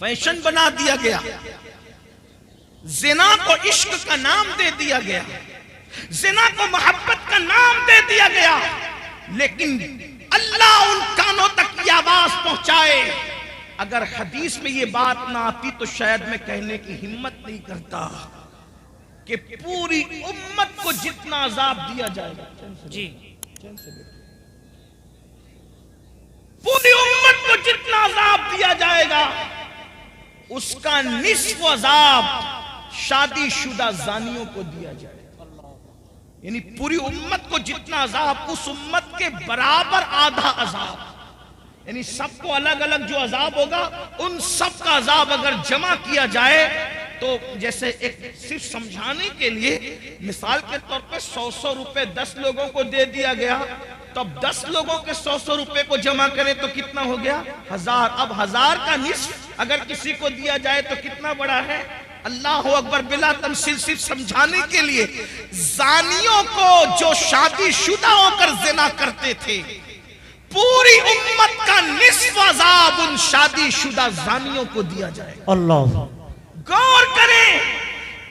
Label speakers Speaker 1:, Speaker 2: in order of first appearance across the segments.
Speaker 1: Fashion بنا دیا گیا، زنا کو عشق کا نام دے دیا گیا، زنا کو محبت کا نام دے دیا گیا، لیکن اللہ ان کانوں تک یہ آواز پہنچائے۔ اگر حدیث میں یہ بات نہ آتی تو شاید میں کہنے کی ہمت نہیں کرتا کہ پوری امت کو جتنا عذاب دیا جائے گا،
Speaker 2: جی
Speaker 1: پوری امت کو جتنا عذاب دیا جائے گا اس کا نصف عذاب شادی شدہ زانیوں کو دیا جائے گا۔ یعنی پوری امت کو جتنا عذاب، اس امت کے برابر آدھا عذاب، یعنی سب کو الگ الگ جو عذاب ہوگا ان سب کا عذاب اگر جمع کیا جائے تو جیسے ایک صرف سمجھانے کے لیے مثال کے طور پہ 100 روپے 10 لوگوں کو دے دیا گیا، تو اب 10 لوگوں کے 100 روپے کو جمع کریں تو کتنا ہو گیا؟ 1000۔ اب 1000 کا نصف اگر کسی کو دیا جائے تو کتنا بڑا ہے؟ اللہ اکبر۔ بلا تمثیل صرف سمجھانے کے لیے، زانیوں کو جو شادی شدہ ہو کر زنا کرتے تھے، پوری امت کا نصف عذاب ان شادی شدہ زانیوں کو دیا جائے گا۔
Speaker 2: اللہ،
Speaker 1: غور کریں،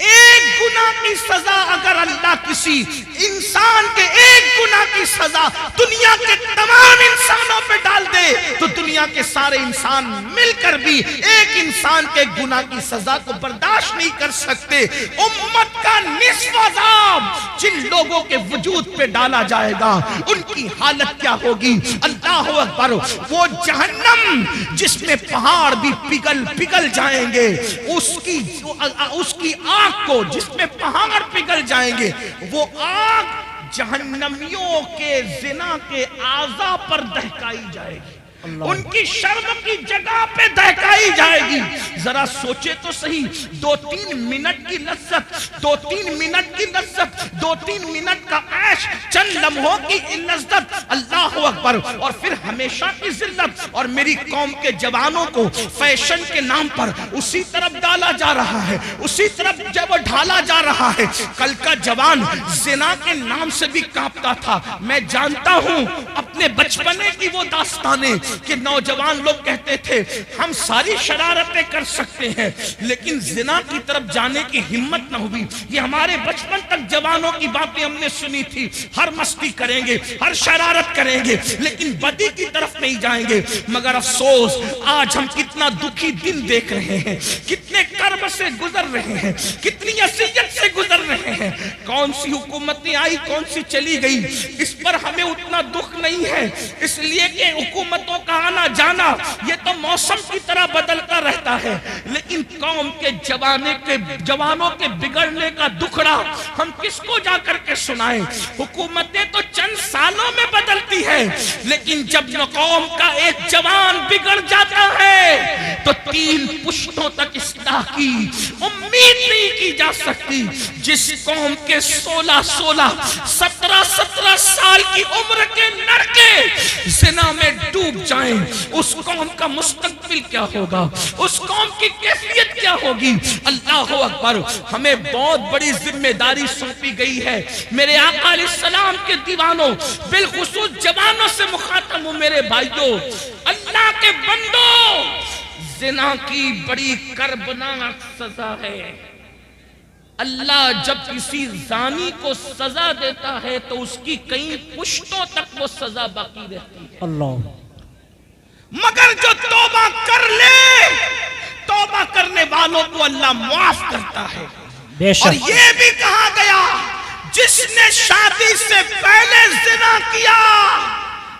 Speaker 1: ایک گناہ کی سزا اگر اللہ کسی انسان کے ایک گناہ کی سزا دنیا کے تمام انسانوں پہ ڈال دے تو دنیا کے سارے انسان مل کر بھی ایک انسان کے گناہ کی سزا کو برداشت نہیں کر سکتے۔ امت کا نصف عذاب جن لوگوں کے وجود پہ ڈالا جائے گا ان کی حالت کیا ہوگی؟ اللہ اکبر۔ وہ جہنم جس میں پہاڑ بھی پگھل جائیں گے، اس کی آگ کو جس میں پہاڑ پگھل جائیں گے، وہ آگ جہنمیوں کے زنا کے اعضاء پر دہکائی جائے گی، ان کی شرم کی جگہ پہ دہکائی جائے گی۔ ذرا سوچے تو صحیح، 2-3 منٹ کی لذت، 2-3 منٹ کی لذت، 2-3 منٹ کا عیش، چند لمحوں کی لذت، اللہ اکبر، اور پھر ہمیشہ کی ذلت۔ اور میری قوم کے جوانوں کو فیشن کے نام پر اسی طرف ڈالا جا رہا ہے، اسی طرف جب ڈھالا جا رہا ہے۔ کل کا جوان زنا کے نام سے بھی کانپتا تھا۔ میں جانتا ہوں اپنے بچپنے کی وہ داستانیں کہ نوجوان لوگ کہتے تھے ہم ساری شرارتیں کر سکتے ہیں لیکن زنا کی طرف جانے کی ہمت نہ ہوئی۔ یہ ہمارے بچپن تک جوانوں کی باتیں ہم نے سنی تھی، ہر مستی کریں گے، ہر شرارت کریں گے لیکن بدی کی طرف نہیں جائیں گے۔ مگر افسوس آج ہم کتنا دکھی دن دیکھ رہے ہیں، کتنے کرب سے گزر رہے ہیں، کتنی اذیت سے گزر رہے ہیں۔ کون سی حکومتیں آئی، کون سی چلی گئی، اس پر ہمیں اتنا دکھ نہیں ہے، اس لیے کہ حکومتوں کا آنا جانا یہ تو موسم کی طرح بدلتا رہتا ہے، لیکن قوم کے جوانوں کے بگڑنے کا دکھڑا ہم کس کو جا کر کے سنائیں؟ حکومتیں تو چند سالوں میں بدلتی ہے لیکن جب قوم کا ایک جوان بگڑ جاتا ہے تو 3 پشتوں تک اصلاح کی امید نہیں کی جا سکتی۔ جس قوم کے 16 17 سال کی عمر کے لڑکے زنا میں ڈوب جائیں، اس قوم کا مستقبل کیا ہوگا، اس قوم کی کیفیت کیا ہوگی؟ اللہ اکبر۔ ہمیں بہت بڑی ذمہ داری سونپی گئی ہے۔ میرے آقا علیہ السلام کے دیوانوں، بالخصوص جوانوں سے مخاطب ہوں میرے بھائیوں، اللہ کے بندوں، زنا کی بڑی کربناک سزا ہے۔ اللہ جب کسی زانی کو سزا دیتا ہے تو اس کی کئی پشتوں تک وہ سزا باقی رہتی ہے۔
Speaker 2: اللہ،
Speaker 1: مگر جو توبہ کر لے، توبہ کرنے والوں کو اللہ معاف کرتا ہے۔
Speaker 2: بے شک۔
Speaker 1: اور یہ بھی کہا گیا جس نے شادی سے پہلے زنا کیا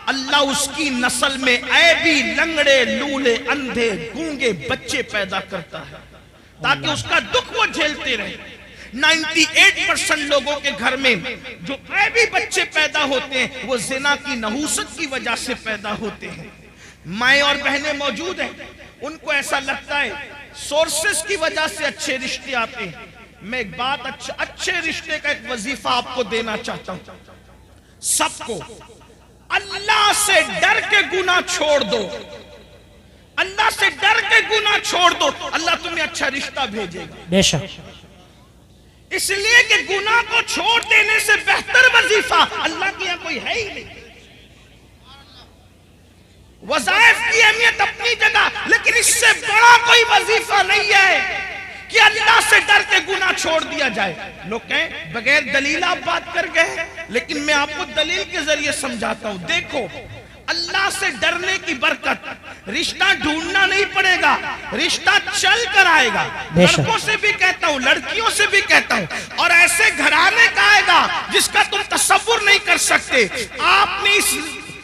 Speaker 1: اللہ اس کی نسل میں عیبی، لنگڑے، لولے، اندھے، گونگے بچے پیدا کرتا ہے تاکہ اس کا دکھ وہ جھیلتے رہے۔ 98% لوگوں کے گھر میں جو عیبی بچے پیدا ہوتے ہیں وہ زنا کی نحوست کی وجہ سے پیدا ہوتے ہیں۔ مائیں اور بہنیں موجود ہیں، ان کو ایسا لگتا ہے سورسز کی وجہ سے اچھے رشتے آتے ہیں۔ میں ایک بات اچھے رشتے کا ایک وظیفہ آپ کو دینا چاہتا ہوں، سب کو اللہ سے ڈر کے گناہ چھوڑ دو، اللہ سے ڈر کے گناہ چھوڑ دو، اللہ تمہیں اچھا رشتہ بھیجے گا۔
Speaker 2: بے شک۔
Speaker 1: اس لیے کہ گناہ کو چھوڑ دینے سے بہتر وظیفہ اللہ کی یہاں کوئی ہے ہی نہیں۔ وظائف کی اہمیت اپنی جگہ، لیکن اس سے بڑا کوئی کوئی وظیفہ نہیں ہے کہ اللہ سے ڈر کے گناہ چھوڑ دیا جائے. لوگ کہیں بغیر دلیل آپ بات کر گئے, لیکن میں آپ کو دلیل کے ذریعے سمجھاتا ہوں. دیکھو, اللہ سے ڈرنے کی برکت رشتہ ڈھونڈنا نہیں پڑے گا, رشتہ چل کر آئے گا. لڑکوں سے بھی کہتا ہوں, لڑکیوں سے بھی کہتا ہوں, اور ایسے گھرانے کا آئے گا جس کا تم تصور نہیں کر سکتے. آپ نے اس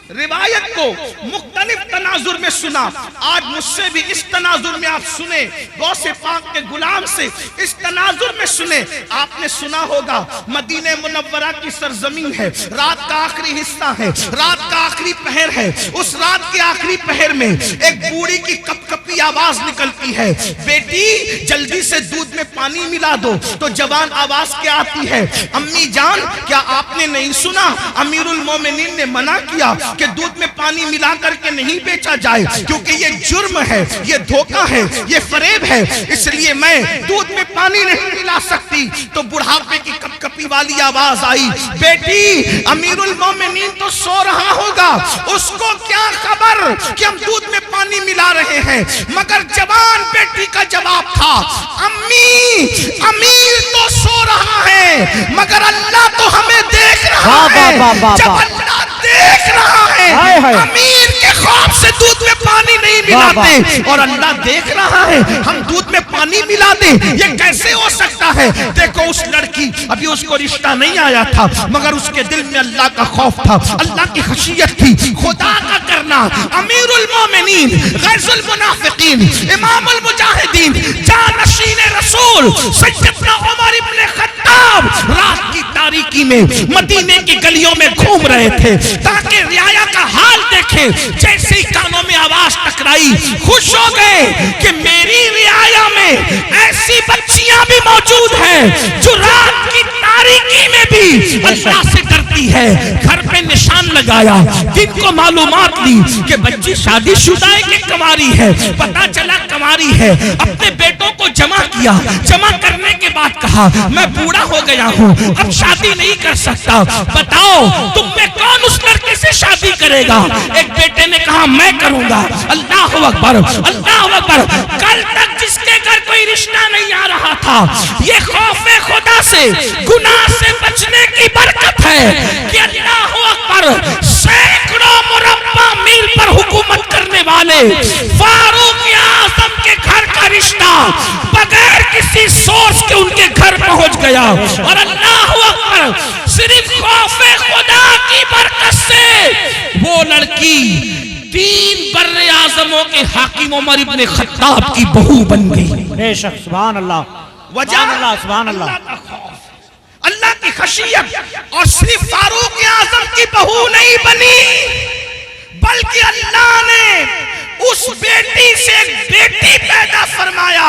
Speaker 1: روایت کو مختلف تناظر میں سنا, آج مجھ سے بھی اس تناظر میں آپ سنیں, غوث پاک کے غلام سے اس تناظر میں سنیں. آپ نے سنا ہوگا مدینہ منورہ کی سرزمین ہے, رات کا آخری حصہ ہے, رات کا آخری پہر ہے. اس رات کے آخری پہر میں ایک بوڑھی کی کپ کپی آواز نکلتی ہے, بیٹی جلدی سے دودھ میں پانی ملا دو. تو جوان آواز کیا آتی ہے, امی جان کیا آپ نے نہیں سنا امیر المومنین نے منع کیا کہ دودھ میں پانی ملا کر کے نہیں بیچا جائے, کیونکہ یہ جرم ہے, یہ دھوکہ ہے, یہ فریب ہے, اس لیے میں دودھ میں پانی نہیں ملا سکتی. تو بڑھاپے کی کپ کپی والی آواز آئی, بیٹی امیر المومنین تو سو رہا ہوگا, اس کو کیا خبر کہ ہم دودھ میں پانی ملا رہے ہیں. مگر جوان بیٹی کا جواب تھا, امی امیر تو سو رہا ہے مگر اللہ تو ہمیں دیکھ رہا ہے. جب اللہ دیکھ رہا ہے, امیر کے خواب سے دودھ میں پانی نہیں ملاتے, اور اللہ دیکھ رہا ہے ہم دودھ میں پانی ملا دیں, یہ کیسے ہو سکتا ہے. دیکھو اس لڑکی, ابھی اس کو رشتہ نہیں آیا تھا, مگر اس کے دل میں اللہ کا خوف تھا, اللہ کی خشیت تھی, خدا کا کرنا. امیر المومنین, غیظ المنافقین, امام المجاہدین, جانشین رسول سیدنا عمر ابن خطاب رات کی تاریکی میں مدینے کی گلیوں میں گھوم رہے تھے تاکہ رعایا کا حال دیکھیں. جیسے ہی کانوں میں آواز ٹکرائی, خوش ہو گئے کہ میری رعایا میں ایسی بچیاں بھی موجود ہیں جو رات کی تاریکی میں بھی اللہ سے ڈرتی ہے. گھر پہ نشان لگایا, دن کو معلومات لی کہ بچی شادی شدہ ہے کہ کنواری ہے. پتا چلا کنواری ہے. اپنے بیٹوں کو جمع کیا, جمع کرنے کے بعد کہا میں بوڑھا ہو گیا ہوں, اب شادی نہیں کر سکتا, بتاؤ تم میں کون اس لڑکے سے شادی کرے گا. ایک بیٹے نے کہا میں کروں گا. اللہ اکبر, اللہ اکبر. کل تک جس کے گھر کوئی رشتہ نہیں آ رہا تھا, یہ خوف خدا سے, گناہ سے بچنے کی برکت ہے کہ اللہ اکبر سینکڑوں مربع میل پر حکومت کرنے والے فاروق اعظم کے گھر کا رشتہ بغیر کسی سورس کے ان کے گھر پہنچ گیا. اور اللہ اکبر صرف خوف خدا کی برکت سے وہ لڑکی 3 بر اعظموں کے حاکم عمر ابن خطاب کی بہو بن گئی.
Speaker 2: بے شک, سبحان اللہ,
Speaker 1: وجہ
Speaker 2: سبحان اللہ,
Speaker 1: اللہ کا خوف, اللہ کی خشیت. اور صرف فاروق اعظم کی بہو نہیں بنی, بلکہ اللہ نے اس بیٹی سے ایک بیٹی پیدا فرمایا,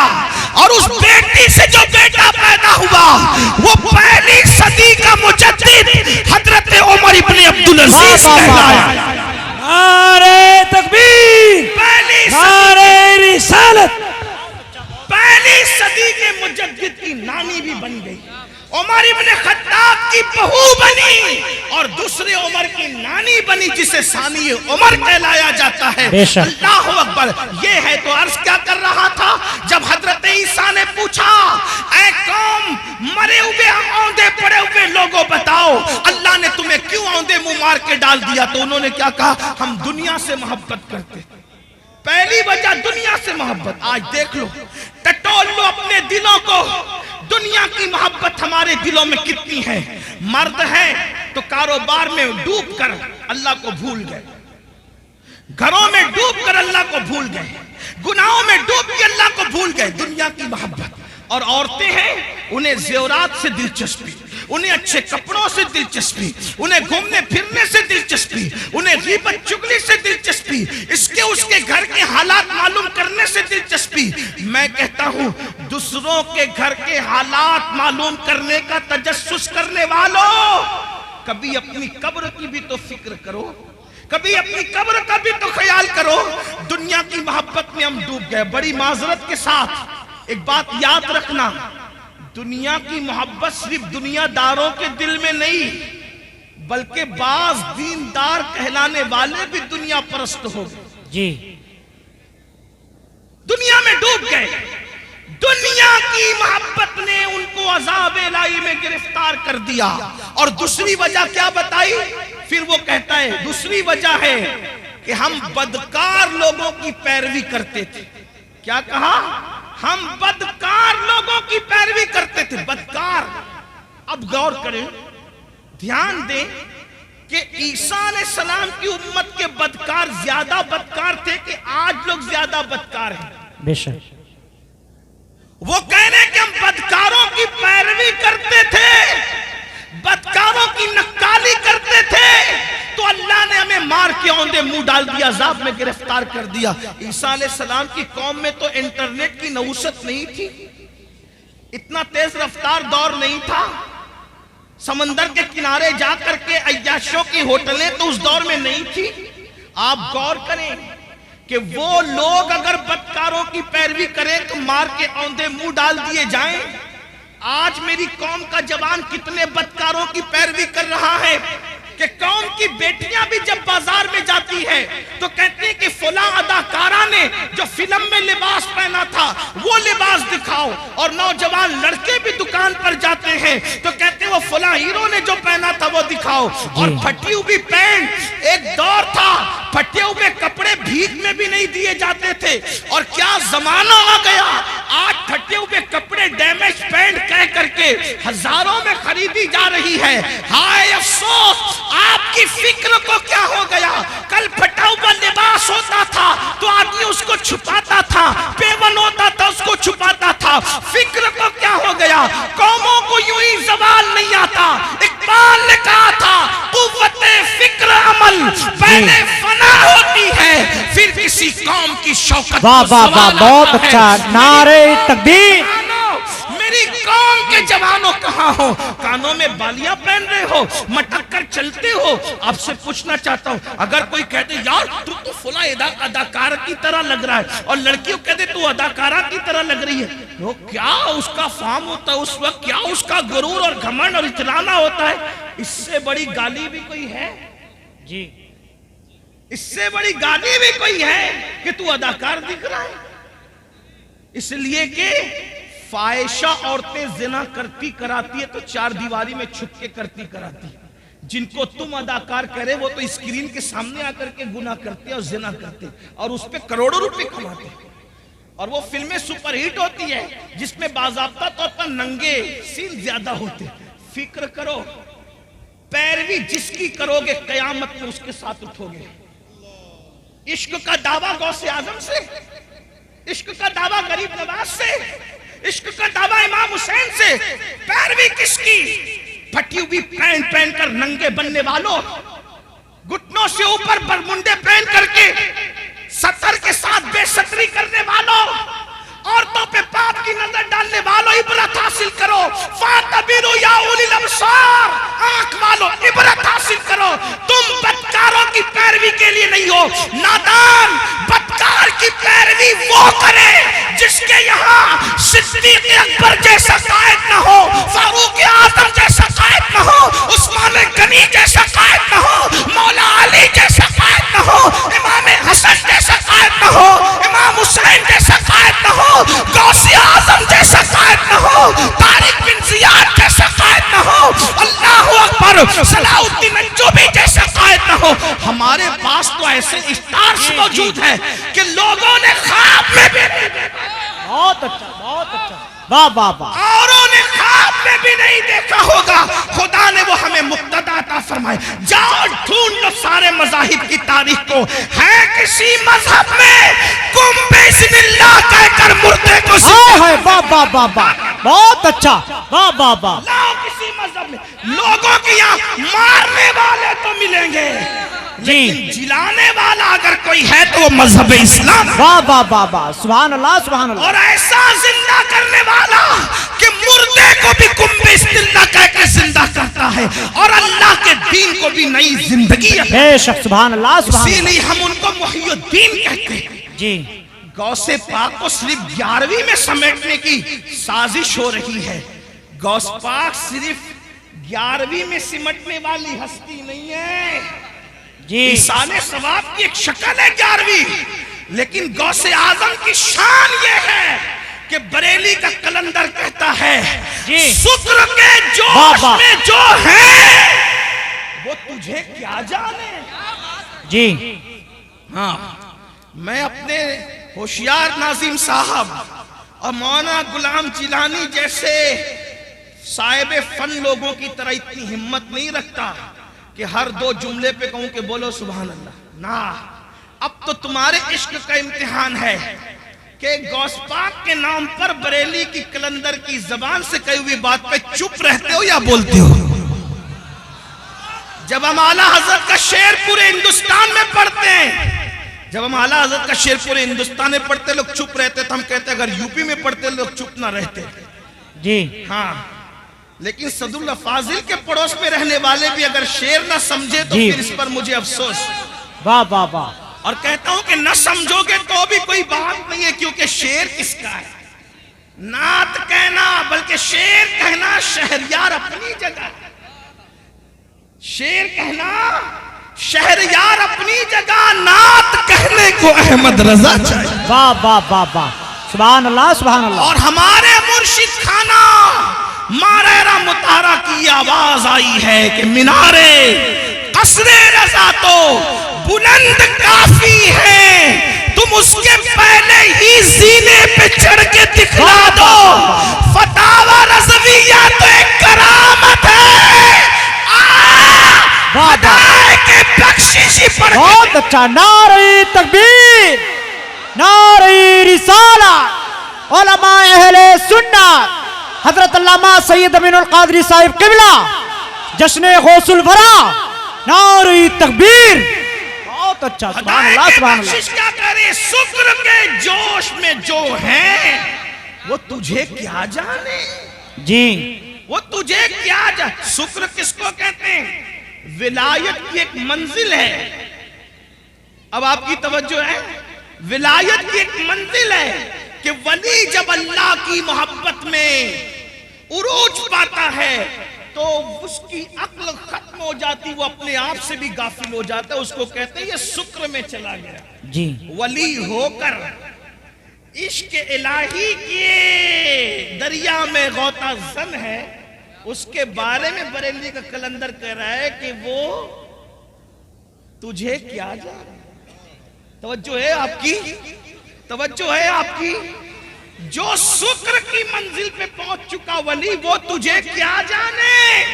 Speaker 1: اور اس بیٹی سے جو بیٹا پیدا ہوا وہ پہلی صدی کا مجدد حضرت عمر ابن عبدالعزیز کہلایا.
Speaker 2: نعرہ تکبیر, نعرہ رسالت.
Speaker 1: پہلی صدی کے مجدد کی نانی بھی بن گئی, عمر ابن خطاب کی بہو بنی, اور دوسرے عمر کی نانی بنی جسے ثانی عمر کہلایا جاتا ہے. اللہ اکبر. یہ ہے تو عرض کیا کر رہا تھا, جب حضرت عیسیٰ نے پوچھا اے قوم مرے ہوئے اوندے پڑے ہوئے لوگوں بتاؤ اللہ نے تمہیں کیوں اوندے منہ مار کے ڈال دیا, تو انہوں نے کیا کہا, ہم دنیا سے محبت کرتے. پہلی وجہ دنیا سے محبت. آج دیکھ لو, ٹٹول لو اپنے دلوں کو, دنیا کی محبت ہمارے دلوں میں کتنی ہے. مرد ہے تو کاروبار میں ڈوب کر اللہ کو بھول گئے, گھروں میں ڈوب کر اللہ کو بھول گئے, گناہوں میں ڈوب کے اللہ کو بھول گئے. دنیا کی محبت. اور عورتیں ہیں, انہیں زیورات سے دلچسپی, انہیں اچھے کپڑوں سے دلچسپی, انہیں گھومنے پھرنے سے دلچسپی, انہیں غیبت چگلی سے دلچسپی, اس کے گھر کے حالات معلوم کرنے سے دلچسپی. میں کہتا ہوں دوسروں کے گھر کے حالات معلوم کرنے کا تجسس کرنے والوں, کبھی اپنی قبر کی بھی تو فکر کرو, کبھی اپنی قبر کا بھی تو خیال کرو. دنیا کی محبت میں ہم ڈوب گئے. بڑی معذرت کے ساتھ ایک بات یاد رکھنا, دنیا کی محبت صرف دنیا داروں کے دل میں نہیں, بلکہ بعض دیندار کہلانے والے بھی دنیا پرست ہو گئے.
Speaker 2: جی,
Speaker 1: دنیا میں ڈوب ڈوب گئے. دنیا کی محبت نے ان کو عذاب الہی میں گرفتار کر دیا. اور دوسری وجہ کیا بتائی؟ پھر وہ کہتا ہے دوسری وجہ ہے کہ ہم بدکار لوگوں کی پیروی کرتے تھے. کیا کہا؟ ہم بدکار لوگوں کی پیروی کرتے تھے. بدکار. اب غور کریں, دھیان دیں کہ عیسیٰ علیہ السلام کی امت کے بدکار زیادہ بدکار تھے کہ آج لوگ زیادہ بدکار ہیں؟
Speaker 2: بے شک.
Speaker 1: وہ کہنے کہ ہم بدکاروں کی پیروی کرتے تھے, بدکاروں کی نکالی کرتے تھے, تو اللہ نے ہمیں مار کے اوندے منہ ڈال دیا, عذاب میں گرفتار کر دیا. عیسیٰ علیہ السلام کی قوم میں تو انٹرنیٹ کی نوسط نہیں تھی, اتنا تیز رفتار دور نہیں تھا, سمندر کے کنارے جا کر کے عیاشوں کی ہوٹلیں تو اس دور میں نہیں تھی. آپ غور کریں کہ وہ لوگ اگر بدکاروں کی پیروی کریں تو مار کے اوندے منہ ڈال دیے جائیں. آج میری قوم کا جوان کتنے بدکاروں کی پیروی کر رہا ہے کہ قوم کی بیٹیاں بھی جب بازار میں جاتی ہے تو کہتے ہیں کہ فلاں اداکارہ نے جو فلم میں لباس پہنا تھا وہ لباس دکھاؤ, اور نوجوان لڑکے بھی دکان پر جاتے ہیں تو کہتے ہیں وہ فلاں ہیرو نے جو پہنا تھا وہ دکھاؤ. اور پھٹی ہوئی پینٹ, ایک دور تھا پھٹے ہوئے کپڑے بھیک میں بھی نہیں دیے جاتے تھے, اور کیا زمانہ آ گیا, آج پھٹے ہوئے کپڑے ڈیمیج پینٹ کہہ کر کے ہزاروں میں خریدی جا رہی ہے. ہائے افسوس, آپ کی فکر کو کیا ہو گیا؟ کل پھٹا ہوا لباس ہوتا تھا تو آدمی اس کو چھپاتا تھا, پیون ہوتا تھا اس کو چھپاتا تھا. فکر کو کیا ہو گیا؟ قوموں کو یوں ہی زوال نہیں آتا. اقبال نے کہا تھا قوت فکر عمل پہلے فنا ہوتی ہے پھر کسی قوم کی شوکت.
Speaker 2: واہ واہ واہ, بہت اچھا. نعرہ تکبیر.
Speaker 1: میری قوم کے جوانوں کہاں ہو؟ کانوں میں بالیاں پہن رہے ہو, مٹک کر چلتے ہو. آپ سے پوچھنا چاہتا ہوں, اگر کوئی کہتے یار تو فلاں اداکار کی طرح لگ رہا ہے, اور لڑکیوں کہتے تو اداکارہ کی طرح لگ رہی ہے, وہ کیا اس کا فارم ہوتا ہے اس وقت, کیا اس کا غرور اور گھمنڈ اور اترانا ہوتا ہے. اس سے بڑی گالی بھی کوئی ہے؟
Speaker 2: جی,
Speaker 1: اس سے بڑی گالی بھی کوئی ہے کہ تو اداکار دکھ رہا ہے؟ اس لیے کہ فاحشہ عورتیں زنا کرتی کراتی ہے تو چار دیواری میں چھپ کے کرتی کراتی. جن کو تم اداکار کرے وہ تو اسکرین کے سامنے آ کر کے گناہ کرتے اور زنا کرتے اور اس پہ کروڑوں روپے کماتے, اور وہ فلمیں سپر ہٹ ہوتی ہے جس میں باضابطہ طور پر ننگے سین زیادہ ہوتے. فکر کرو, پیروی جس کی کرو گے قیامت میں اس کے ساتھ اٹھو گے. عشق کا دعویٰ غوث اعظم سے, عشق کا دعویٰ غریب نواز سے, عشق کا دعویٰ امام حسین سے, پیروی کس کی؟ پھٹی ہوئی پینٹ پہن کر ننگے بننے والوں, گھٹنوں سے اوپر برمنڈے پہن کر کے سطر کے ساتھ بے ستری کرنے والوں, عورتوں پہ پاپ کی نظر ڈالنے والوں, عبرت حاصل کرو. فَاعْتَبِرُوا يَا أُولِي الْأَبْصَارِ, آنکھ والوں عبرت حاصل کرو. تم بدکاروں کی پیروی کے لیے نہیں ہو. نادان بدکار کی پیروی وہ کرے جس کے یہاں صدیق اکبر جیسا قائد نہ ہو, فاروق اعظم جیسا قائد نہ ہو, عثمان غنی جیسا قائد نہ ہو, مولا علی جیسا قائد نہ ہو, امام حسن جیسا قائد نہ ہو, امام حسین جیسا قائد نہ ہو, غوث اعظم جیسا قائد نہ ہو, طارق بن زیاد جیسا قائد نہ ہو, اللہ اکبر, صلاح الدین ایوبی جیسا قائد نہ ہو. ہمارے پاس تو ایسے اسٹارز موجود ہیں کہ لوگوں نے خواب میں بھی نہیں دیکھا.
Speaker 2: بہت اچھا, بہت اچھا. واہ واہ واہ,
Speaker 1: اوروں نے خواب میں بھی نہیں دیکھا ہوگا. خدا نے وہ ہمیں مقتدی عطا فرمائے. جاؤ ڈھونڈ لو سارے مذاہب کی تاریخ کو, ہے کسی مذہب میں قم بسم اللہ کہہ کر مردے کو
Speaker 2: ہے. واہ واہ واہ واہ, بہت اچھا. واہ واہ واہ.
Speaker 1: لاؤ کسی مذہب میں. لوگوں کے یہاں مارنے والے تو ملیں گے لیکن جلانے والا اگر کوئی ہے تو وہ مذہب اسلام.
Speaker 2: واہ واہ واہ واہ, سبحان اللہ سبحان اللہ.
Speaker 1: اور ایسا زندہ کرنے والا کہ مردے کو بھی قم بسم اللہ کہہ کے زندہ کرتا ہے اور اللہ کے دین کو بھی نئی زندگی.
Speaker 2: بے شک, سبحان اللہ سبحان
Speaker 1: اسی
Speaker 2: اللہ.
Speaker 1: لیے ہم ان کو محی الدین کہتے ہیں.
Speaker 2: جی,
Speaker 1: غوث پاک کو صرف 11ویں میں سمیٹنے کی سازش ہو رہی ہے. غوث پاک صرف 11ویں میں سمٹنے والی ہستی نہیں ہے.
Speaker 2: جی,
Speaker 1: ایسان ثواب کی ایک شکل ہے 11ویں, لیکن غوث اعظم کی شان یہ ہے کہ بریلی کا کلندر کہتا ہے
Speaker 2: جی
Speaker 1: شکر کے جوش میں جو ہے وہ تجھے کیا جانے.
Speaker 2: جی
Speaker 1: ہاں میں اپنے ہوشیار ناظم صاحب اور مولانا غلام جیلانی جیسے صاحب فن لوگوں کی طرح اتنی ہمت نہیں رکھتا کہ ہر دو جملے پہ کہوں کہ بولو سبحان اللہ. نا اب تو تمہارے عشق کا امتحان ہے کہ غوث پاک کے نام پر بریلی کی کلندر کی زبان سے کہی ہوئی بات پہ چپ رہتے ہو یا بولتے ہو؟ جب ہم اعلیٰ حضرت کا شعر پورے ہندوستان میں پڑھتے ہیں، جب ہم اعلیٰ حضرت کا شعر پورے ہندوستان میں پڑھتے لوگ چپ رہتے تو ہم کہتے اگر یوپی میں پڑھتے لوگ چپ نہ رہتے.
Speaker 2: جی
Speaker 1: ہاں لیکن صد اللہ فاضل کے پڑوس میں رہنے والے بھی اگر شعر نہ سمجھے تو
Speaker 2: جی
Speaker 1: پھر اس پر مجھے افسوس.
Speaker 2: واہ واہ واہ.
Speaker 1: اور کہتا ہوں کہ نہ سمجھو گے تو بھی کوئی بات نہیں ہے، کیونکہ شعر کس کا ہے؟ نعت کہنا بلکہ شعر کہنا شہریار اپنی جگہ، شعر کہنا شہریار اپنی جگہ، نعت کہنے کو احمد رضا چاہیے.
Speaker 2: واہ واہ واہ واہ. سبحان اللہ سبحان اللہ.
Speaker 1: اور ہمارے مرشد خانہ ماریرہ مطہرہ کی آواز آئی ہے کہ مینارے قصر رضا تو بلند کافی ہے، تم اس کے پہلے ہی زینے پہ چڑھ کے دکھلا دو. فتاوی رضویہ تو ایک کرامت ہے، خدائے کے بخشش پر.
Speaker 2: بہت اچھا. نعرہ تکبیر، نعرہ رسالت. علماء اہل سنت حضرت علامہ سید امین القادری صاحب قبلہ جشن غوث الورا. نعرہ تکبیر. بہت اچھا. سبحان اللہ سبحان اللہ.
Speaker 1: بخشش کیا کرے؟ شکر کے جوش میں جو ہے وہ تجھے کیا جانے.
Speaker 2: جی
Speaker 1: وہ تجھے کیا جانے. شکر کس کو کہتے ہیں؟ ولایت کی ایک منزل ہے. اب آپ کی توجہ ہے، ولایت کی ایک منزل ہے کہ ولی جب اللہ کی محبت میں عروج پاتا ہے تو اس کی عقل ختم ہو جاتی، وہ اپنے آپ سے بھی غافل ہو جاتا ہے. اس کو کہتے ہیں یہ شکر میں چلا گیا.
Speaker 2: جی
Speaker 1: ولی ہو کر عشق الہی کے دریا میں غوطہ زن ہے، اس کے بارے میں بریلی کا کلندر کہہ رہا ہے کہ وہ تجھے کیا جانے. توجہ ہے آپ کی؟ توجہ ہے آپ کی؟ جو شکر کی منزل پہ پہنچ چکا ولی وہ تجھے کیا جانے.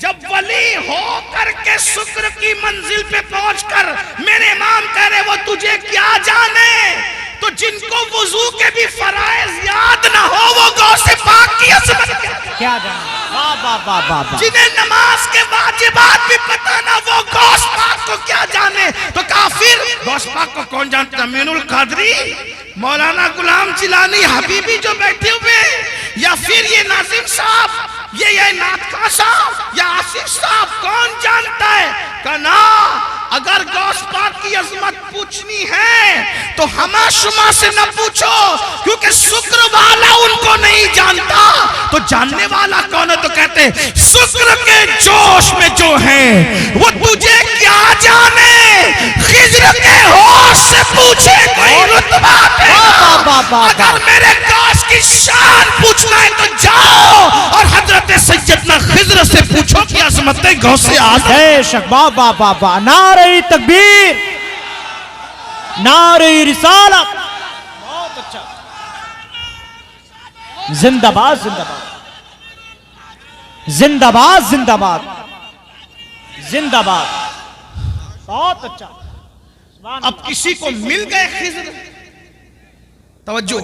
Speaker 1: جب ولی ہو کر کے شکر کی منزل پہ پہنچ کر میرے امام کہہ رہے وہ تجھے کیا جانے، تو جن کو وضو کے بھی فرائض یاد نہ ہو وہ غوث پاک کی عظمت
Speaker 2: کیا جانے. واہ واہ واہ واہ واہ.
Speaker 1: جنہیں نماز کے واجبات بھی پتہ نہ وہ غوث پاک کو کیا جانے. تو کافر غوث پاک کو کون جانتا؟ امین القادری، مولانا غلام جیلانی، حبیبی جو بیٹھے ہوئے، یا پھر یہ ناظم صاحب، یہ نعت خواں صاحب یا آصف صاحب، کون جانتا ہے؟ کہنا اگر غوث پاک کی عظمت پوچھنی ہے تو ہما شما سے نہ پوچھو، کیونکہ شکر والا ان کو نہیں جانتا. تو جاننے والا کون ہے؟ تو کہتے ہیں شکر کے جوش میں جو ہے وہ تجھے کیا جانے. خضر کے ہوش سے پوچھے کوئی رتبہ دے گا. اگر میرے غوث کی شان پوچھنا ہے تو جاؤ اور حضرت سیدنا خضر سے پوچھو کہ عظمت غوث اعظم.
Speaker 2: بے شک. واہ واہ واہ واہ. نعرہ تکبیر، نعرہ رسالت. بہت اچھا. زندہ باد زندہ باد زندہ باد زندہ باد زندہ باد. بہت اچھا.
Speaker 1: اب کسی کو مل گئے خضر، توجہ،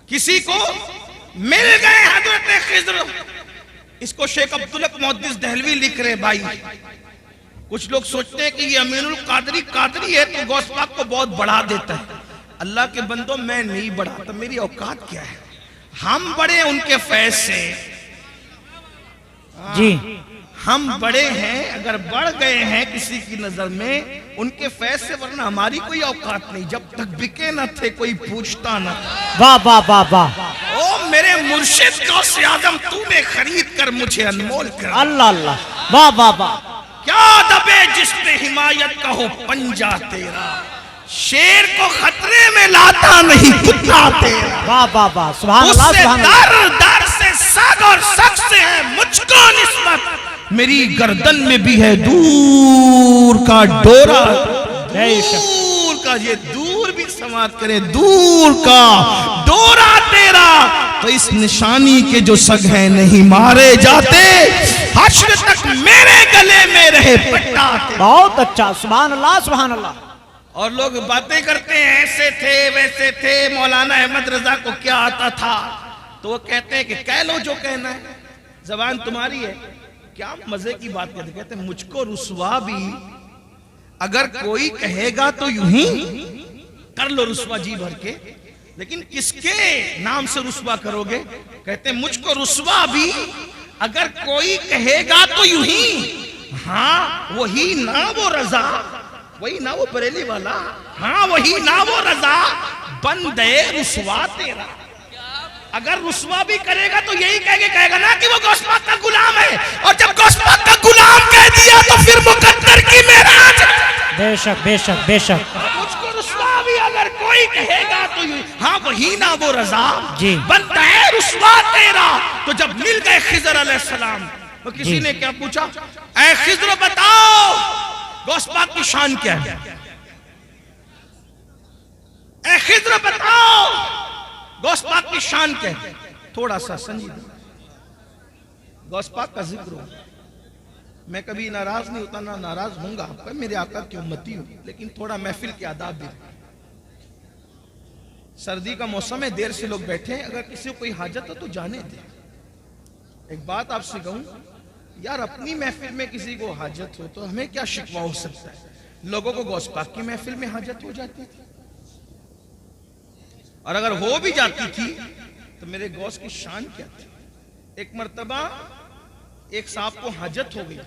Speaker 1: کسی کو مل گئے حضرت خضر. اس کو شیخ عبدالحق محدث دہلوی لکھ رہے بھائی. کچھ لوگ سوچتے ہیں کہ یہ امین القادری قادری ہے تو غوث پاک کو بہت بڑھا دیتا ہے. اللہ کے بندوں میں نہیں بڑھاتا، میری اوقات کیا ہے؟ ہم بڑے ان کے فیض سے.
Speaker 2: جی
Speaker 1: ہم بڑے ہیں، اگر بڑھ گئے ہیں کسی کی نظر میں ان کے فیض سے، ورنہ ہماری کوئی اوقات نہیں. جب تک بکے نہ تھے کوئی پوچھتا نہ.
Speaker 2: واہ واہ واہ واہ.
Speaker 1: او میرے مرشد غوث اعظم تو نے خرید کر مجھے انمول کر.
Speaker 2: اللہ اللہ. واہ واہ واہ.
Speaker 1: کیا دبے جس پہ حمایت کا ہو پنجہ تیرا، شیر کو خطرے میں لاتا نہیں کتا تیرا،
Speaker 2: واہ واہ واہ، سبحان
Speaker 1: اس
Speaker 2: اللہ
Speaker 1: سے
Speaker 2: سبحان اللہ.
Speaker 1: در در سے سگ اور سگ سے ہے مجھ کو نسبت، میری گردن میں بھی ہے دور کا ڈورا، دور کا، یہ دور بھی سماعت کرے، دور کا ڈورا تیرا، تو اس نشانی کے جو سگ ہیں نہیں مارے جاتے، حشر تک میرے گلے میں رہے پٹا تیرا.
Speaker 2: بہت اچھا، سبحان اللہ سبحان اللہ.
Speaker 1: اور لوگ باتیں کرتے ہیں ایسے تھے ویسے تھے، مولانا احمد رضا کو کیا آتا تھا، تو وہ کہتے ہیں کہ کہہ لو جو کہنا ہے، زبان تمہاری ہے. کیا مزے کی بات کہتے ہیں مجھ کو رسوا بھی اگر کوئی کہے گا تو یوں ہی کر لو رسوا جی بھر کے، لیکن کس کے نام سے رسوا کرو گے؟ کہتے ہیں مجھ کو رسوا بھی اگر کوئی کہے گا تو یوں ہی، ہاں وہی نا وہ رضا، وہی نا وہ بریلی والا، ہاں وہی نا وہ رضا، بندے رسوا تیرا. اگر رسوا بھی کرے گا تو یہی کہے گا نا کہ وہ غوث پاک کا غلام ہے، اور جب غوث پاک کا غلام کہہ دیا تو پھر مقدر کی معراج.
Speaker 2: بے شک بے شک بے شک.
Speaker 1: مجھ کو رسوا بھی اگر کوئی کہے گا تو ہاں وہی نا وہ رضا،
Speaker 2: جی
Speaker 1: بندہ ہے رسوا تیرا. تو جب مل گئے خضر علیہ السلام تو کسی نے کیا پوچھا، اے خضر بتاؤ غوث پاک کی شان کیا ہے، اے خضر بتاؤ غوث پاک کی شان کیا ہے. تھوڑا سا سنجیدہ غوث پاک کا ذکر ہو، میں کبھی ناراض نہیں ہوتا، نہ ناراض ہوں گا، میرے آقا کی امتی ہوں، لیکن تھوڑا محفل کے آداب بھی. سردی کا موسم ہے، دیر سے لوگ بیٹھے ہیں، اگر کسی کو کوئی حاجت ہو تو جانے دیں. ایک بات آپ سے کہوں یار، اپنی محفل میں کسی کو حاجت ہو تو ہمیں کیا شکوہ ہو سکتا ہے، لوگوں کو غوث پاک کی محفل میں حاجت ہو جاتی تھی، اور اگر ہو بھی جاتی تھی تو میرے غوث کی شان کیا تھی. ایک مرتبہ ایک صاحب کو حاجت ہو گئی،